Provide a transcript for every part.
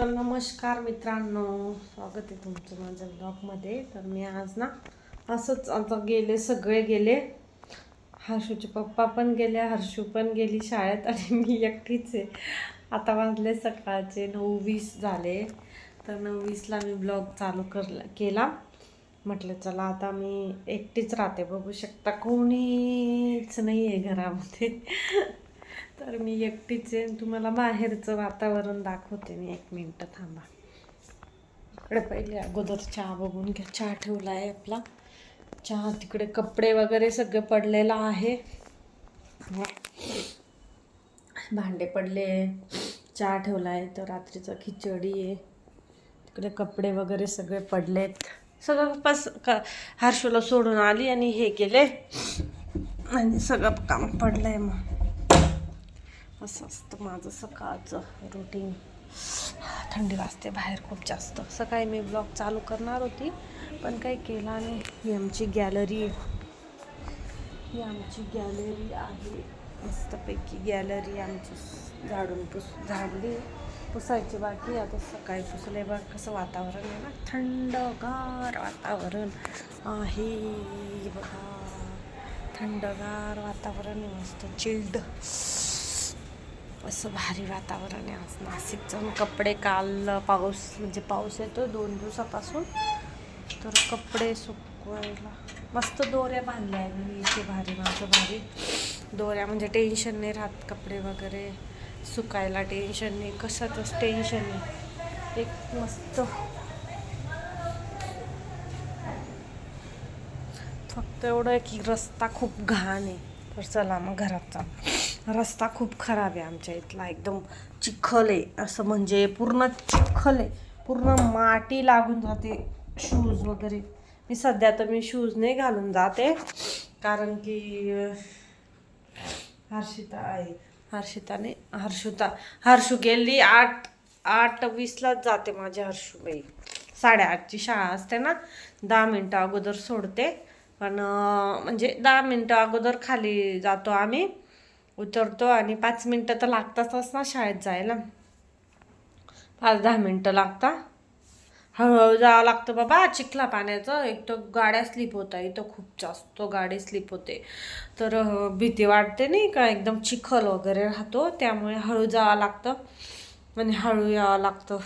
तर नमस्कार मित्रांनो, स्वागत आहे तुमचं माझ्या ब्लॉगमध्ये. तर मी आज ना असंच आता सगळे गेले. हर्षूचे पप्पा पण गेले, हर्षू पण गेली शाळेत आणि मी एकटीच आहे. आता वाजले सकाळचे 9:20 झाले. तर 9:20ला मी ब्लॉग चालू केला. म्हटलं चला आता मी एकटीच राहते, बघू शकता कोणीच नाही आहे घरामध्ये. तर मी एकटीच आहे. तुम्हाला बाहेरचं वातावरण दाखवते मी, 1 मिनिट थांबा. इकडे पहिले अगोदर चहा बघून घ्या. चहा ठेवला आहे आपला. चहा तिकडे कपडे वगैरे सगळे पडलेला आहे, भांडे पडले, चहा ठेवला आहे. तर रात्रीचं खिचडी आहे, तिकडे कपडे वगैरे सगळे पडलेत. सगळं हर्षूला सोडून आली आणि हे केले आणि सगळं काम पडलंय. मग असं असतं माझं सकाळचं रुटीन. थंडी वाजते बाहेर खूप जास्त. सकाळी मी ब्लॉग चालू करणार होती पण काही केला नाही. ही आमची गॅलरी आहे, मस्तपैकी गॅलरी आमची झाडली, पुसायची बाकी. आता सकाळी पुसले. बघ कसं वातावरण आहे ना, थंडगार वातावरण आहे बघा. थंडगार वातावरण आहे, मस्त चिल्ड असं भारी वातावरण आहे आज नाशिकचं. कपडे काल पाऊस येतो 2 दिवसापासून. तर कपडे सुकवायला मस्त दोऱ्या बांधल्या आहे मी इथे. भारी दोऱ्या, म्हणजे टेन्शन नाही राहत. कपडे वगैरे सुकायला टेन्शन नाही, कशाचंच टेन्शन नाही. एक मस्त. फक्त एवढं आहे की रस्ता खूप घाण आहे. तर चला मग घरात रस्ता खूप खराब आहे आमच्या इथला, एकदम चिखल आहे. असं म्हणजे पूर्ण चिखल आहे, पूर्ण माती लागून जाते शूज वगैरे. मी सध्या तर शूज नाही घालून जाते, कारण की हर्षू गेली 8:20लाच जाते माझी हर्षूबाई. 8:30ची शाळा असते ना, 10 मिनटं अगोदर सोडते. पण म्हणजे 10 मिनटं अगोदर खाली जातो आम्ही, उतरतो आणि 5 मिनटं तर लागतातच ना शाळेत जायला. 5-10 मिनटं लागतात. हळूहळू जावं लागतं बाबा चिखला पाण्याचं. एक तर गाड्या स्लिप होत आहे, इथं खूप जास्त गाडी स्लिप होते. तर भीती वाटते नाही का, एकदम चिखल वगैरे राहतो, त्यामुळे हळू जावं लागतं आणि हळू यावं लागतं.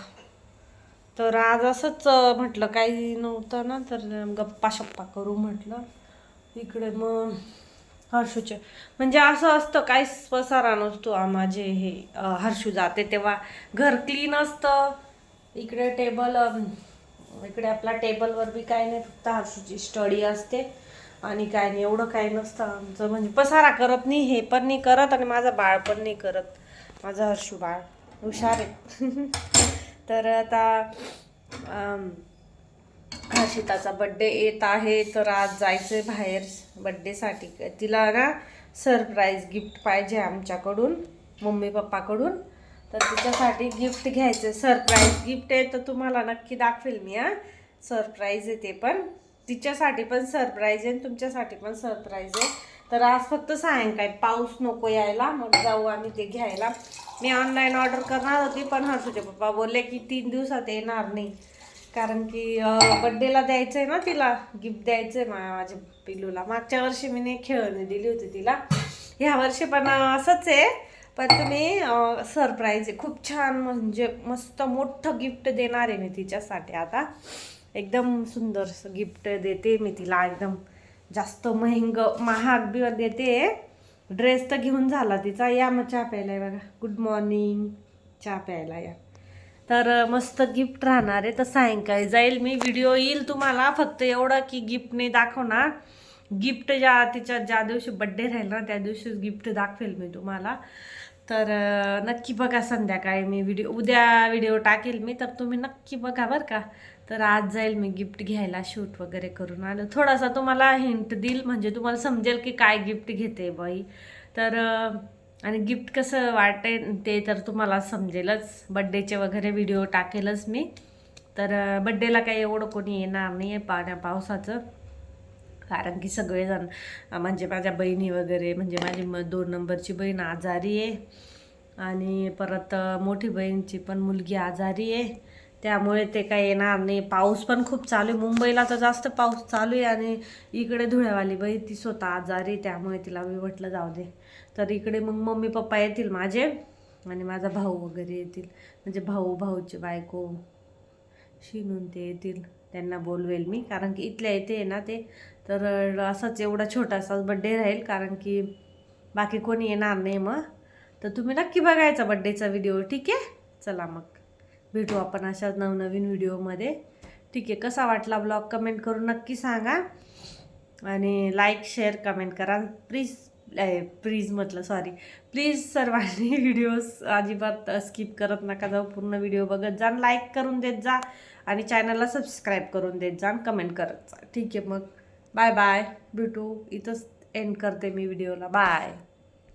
तर आज असंच म्हटलं, काही नव्हतं ना, तर गप्पा शप्पा करू म्हटलं इकडे. मग हर्षूचे म्हणजे असं असतं, काहीच पसारा नसतो. माझे हे हर्षू जाते तेव्हा घर क्लीन असतं. इकडे इकडे आपला टेबलवर बी काही नाही, फक्त हर्षूची स्टडी असते आणि काय नाही, एवढं काही नसतं आमचं. म्हणजे पसारा करत नाही, हे पण नाही करत आणि माझं बाळ पण नाही करत. माझं हर्षू बाळ हुशार आहे. तर आता हर्षिताचा बड्डे येत आहे, तर आज जायचंय बाहेर बड्डेसाठी. तिला ना सरप्राईज गिफ्ट पाहिजे आमच्याकडून, मम्मी पप्पाकडून. तर तिच्यासाठी गिफ्ट घ्यायचं. सरप्राईज गिफ्ट आहे, तर तुम्हाला नक्की दाखवेल मी. सरप्राईज आहे ते पण. तिच्यासाठी पण सरप्राईज आहे, तुमच्यासाठी पण सरप्राईज आहे. तर आज फक्त सायंकाळी, पाऊस नको यायला, मग जाऊ आम्ही ते घ्यायला. मी ऑनलाईन ऑर्डर करणार होती, पण हर्षूचे पप्पा बोलले की 3 दिवसात येणार नाही, कारण की बड्डेला द्यायचं आहे ना, तिला गिफ्ट द्यायचं आहे माझ्या पिलूला. मागच्या वर्षी मी नाही खेळणी दिली होती तिला, ह्या वर्षी पण असंच आहे. पण तुम्ही सरप्राईज आहे खूप छान, म्हणजे मस्त मोठं गिफ्ट देणार आहे मी तिच्यासाठी. आता एकदम सुंदर गिफ्ट देते मी तिला, एकदम जास्त महाग बी देते. ड्रेस तर घेऊन झाला तिचा. या मग चहा प्यायला बघा. गुड मॉर्निंग, चहा प्यायला या. तर मस्त गिफ्ट राहणार आहे. तर सायंकाळी जाईल मी, व्हिडिओ येईल तुम्हाला. फक्त एवढं की गिफ्ट नाही दाखवणार. गिफ्ट ज्या दिवशी बड्डे राहील ना, त्या दिवशीच गिफ्ट दाखवेल मी तुम्हाला. तर नक्की बघा. संध्याकाळी मी उद्या व्हिडिओ टाकेल मी, तर तुम्ही नक्की बघा बरं का. तर आज जाईल मी गिफ्ट घ्यायला, शूट वगैरे करून आलं. थोडासा तुम्हाला हिंट देईल, म्हणजे तुम्हाला समजेल की काय गिफ्ट घेते बाई. तर आणि गिफ्ट कसं वाटेल ते तर तुम्हाला समजेलच. बड्डेचे वगैरे व्हिडिओ टाकेलच मी. तर बड्डेला काही एवढं कोणी येणार नाही आहे पावसाचं, कारण की सगळेजण म्हणजे माझ्या बहिणी वगैरे, म्हणजे माझी 2 नंबरची बहीण आजारी आहे आणि परत मोठी बहीणची पण मुलगी आजारी आहे, त्यामुळे ते काही येणार नाही. पाऊस पण खूप चालू आहे, मुंबईला तर जास्त पाऊस चालू आहे आणि इकडे धुळ्यावाली बाई ती स्वतः आजारी, त्यामुळे तिला मी म्हटलं जाऊ दे. तर इकडे मग मम्मी पप्पा येतील माझे आणि माझा भाऊ वगैरे येतील, म्हणजे भाऊची बायको शिनून ते येतील, त्यांना बोलवेल मी, कारण की इथल्या इथे आहे ना ते. तर असंच एवढा छोटासा बड्डे राहील, कारण की बाकी कोणी येणार नाही मग. तर तुम्ही नक्की बघायचा बड्डेचा व्हिडिओ, ठीक आहे. चला मग भेटू आपण अशाच नवनवीन व्हिडिओमध्ये, ठीक आहे. कसा वाटला ब्लॉग कमेंट करून नक्की सांगा आणि लाईक शेअर कमेंट करा प्लीज सर्वांनी व्हिडिओज अजिबात स्किप करत नका जाऊ, पूर्ण व्हिडिओ बघत जा, लाईक करून देत जा आणि चॅनलला सबस्क्राईब करून देत जा, कमेंट करत जा, ठीक आहे. मग बाय बाय, भेटू. इथंच एंड करते मी व्हिडिओला. बाय.